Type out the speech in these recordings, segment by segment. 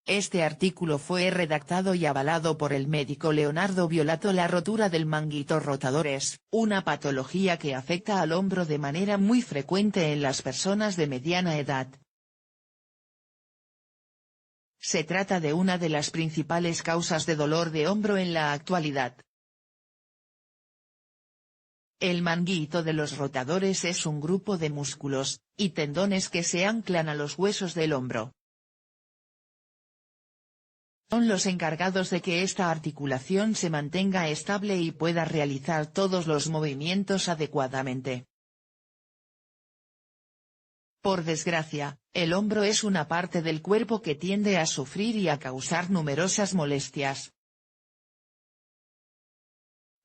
Este artículo fue redactado y avalado por el médico Leonardo Violato. La rotura del manguito rotador es una patología que afecta al hombro de manera muy frecuente en las personas de mediana edad. Se trata de una de las principales causas de dolor de hombro en la actualidad. El manguito de los rotadores es un grupo de músculos y tendones que se anclan a los huesos del hombro. Son los encargados de que esta articulación se mantenga estable y pueda realizar todos los movimientos adecuadamente. Por desgracia, el hombro es una parte del cuerpo que tiende a sufrir y a causar numerosas molestias.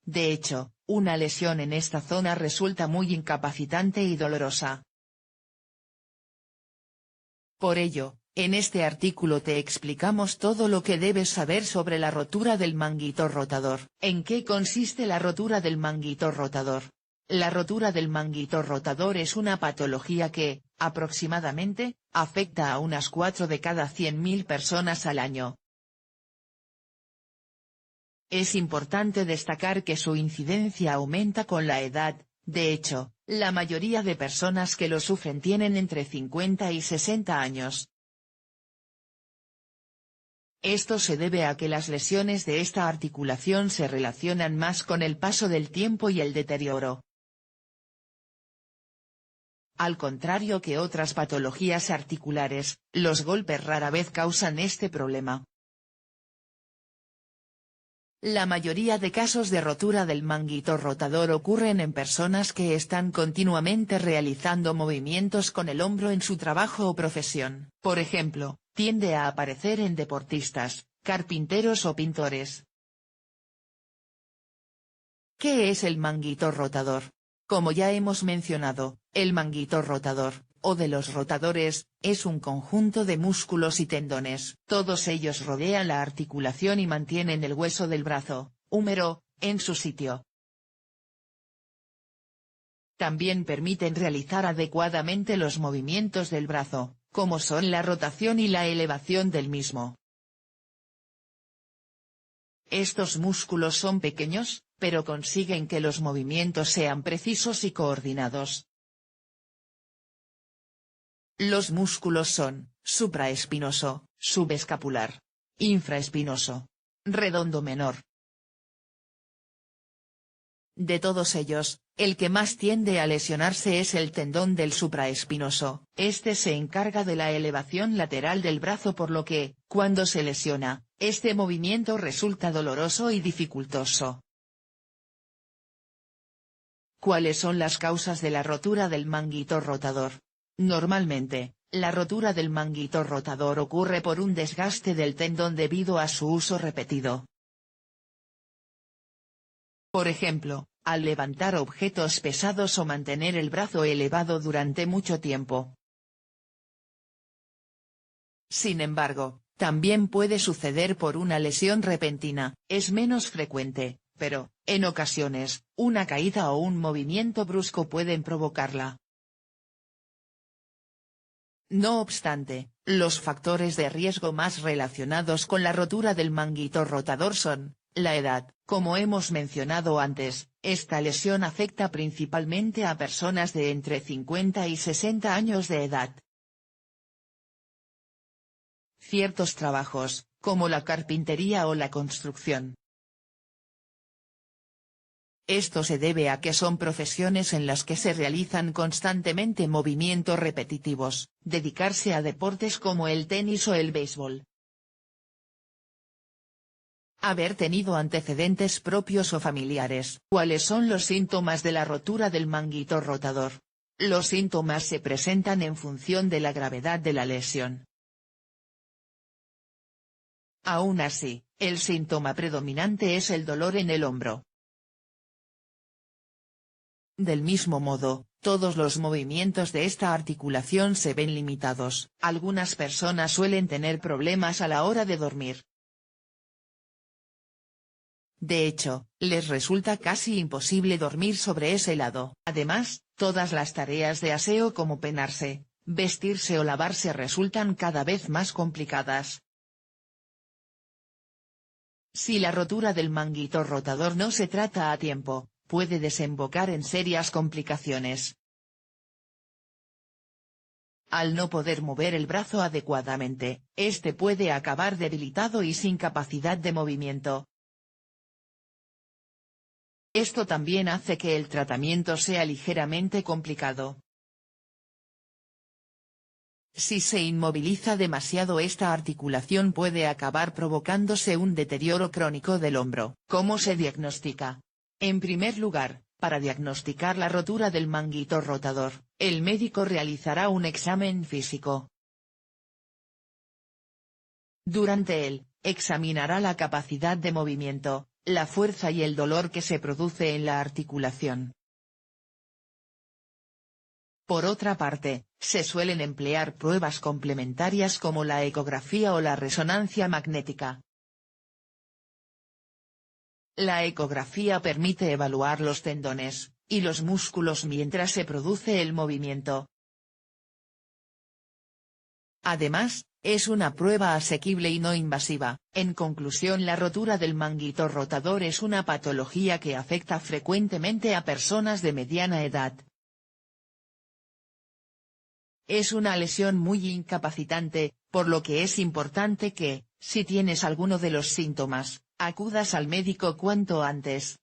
De hecho, una lesión en esta zona resulta muy incapacitante y dolorosa. Por ello, en este artículo te explicamos todo lo que debes saber sobre la rotura del manguito rotador. ¿En qué consiste la rotura del manguito rotador? La rotura del manguito rotador es una patología que, aproximadamente, afecta a unas 4 de cada 100.000 personas al año. Es importante destacar que su incidencia aumenta con la edad. De hecho, la mayoría de personas que lo sufren tienen entre 50 y 60 años. Esto se debe a que las lesiones de esta articulación se relacionan más con el paso del tiempo y el deterioro. Al contrario que otras patologías articulares, los golpes rara vez causan este problema. La mayoría de casos de rotura del manguito rotador ocurren en personas que están continuamente realizando movimientos con el hombro en su trabajo o profesión. Por ejemplo, tiende a aparecer en deportistas, carpinteros o pintores. ¿Qué es el manguito rotador? Como ya hemos mencionado, el manguito rotador, o de los rotadores, es un conjunto de músculos y tendones. Todos ellos rodean la articulación y mantienen el hueso del brazo, húmero, en su sitio. También permiten realizar adecuadamente los movimientos del brazo, como son la rotación y la elevación del mismo. Estos músculos son pequeños, pero consiguen que los movimientos sean precisos y coordinados. Los músculos son, supraespinoso, subescapular, infraespinoso, redondo menor. De todos ellos, el que más tiende a lesionarse es el tendón del supraespinoso. Este se encarga de la elevación lateral del brazo, por lo que, cuando se lesiona, este movimiento resulta doloroso y dificultoso. ¿Cuáles son las causas de la rotura del manguito rotador? Normalmente, la rotura del manguito rotador ocurre por un desgaste del tendón debido a su uso repetido. Por ejemplo, al levantar objetos pesados o mantener el brazo elevado durante mucho tiempo. Sin embargo, también puede suceder por una lesión repentina. Es menos frecuente, pero, en ocasiones, una caída o un movimiento brusco pueden provocarla. No obstante, los factores de riesgo más relacionados con la rotura del manguito rotador son: la edad. Como hemos mencionado antes, esta lesión afecta principalmente a personas de entre 50 y 60 años de edad. Ciertos trabajos, como la carpintería o la construcción. Esto se debe a que son profesiones en las que se realizan constantemente movimientos repetitivos. Dedicarse a deportes como el tenis o el béisbol. Haber tenido antecedentes propios o familiares. ¿Cuáles son los síntomas de la rotura del manguito rotador? Los síntomas se presentan en función de la gravedad de la lesión. Aún así, el síntoma predominante es el dolor en el hombro. Del mismo modo, todos los movimientos de esta articulación se ven limitados. Algunas personas suelen tener problemas a la hora de dormir. De hecho, les resulta casi imposible dormir sobre ese lado. Además, todas las tareas de aseo como peinarse, vestirse o lavarse resultan cada vez más complicadas. Si la rotura del manguito rotador no se trata a tiempo, puede desembocar en serias complicaciones. Al no poder mover el brazo adecuadamente, este puede acabar debilitado y sin capacidad de movimiento. Esto también hace que el tratamiento sea ligeramente complicado. Si se inmoviliza demasiado esta articulación puede acabar provocándose un deterioro crónico del hombro. ¿Cómo se diagnostica? En primer lugar, para diagnosticar la rotura del manguito rotador, el médico realizará un examen físico. Durante él, examinará la capacidad de movimiento, la fuerza y el dolor que se produce en la articulación. Por otra parte, se suelen emplear pruebas complementarias como la ecografía o la resonancia magnética. La ecografía permite evaluar los tendones y los músculos mientras se produce el movimiento. Además, es una prueba asequible y no invasiva. En conclusión, la rotura del manguito rotador es una patología que afecta frecuentemente a personas de mediana edad. Es una lesión muy incapacitante, por lo que es importante que, si tienes alguno de los síntomas, acudas al médico cuanto antes.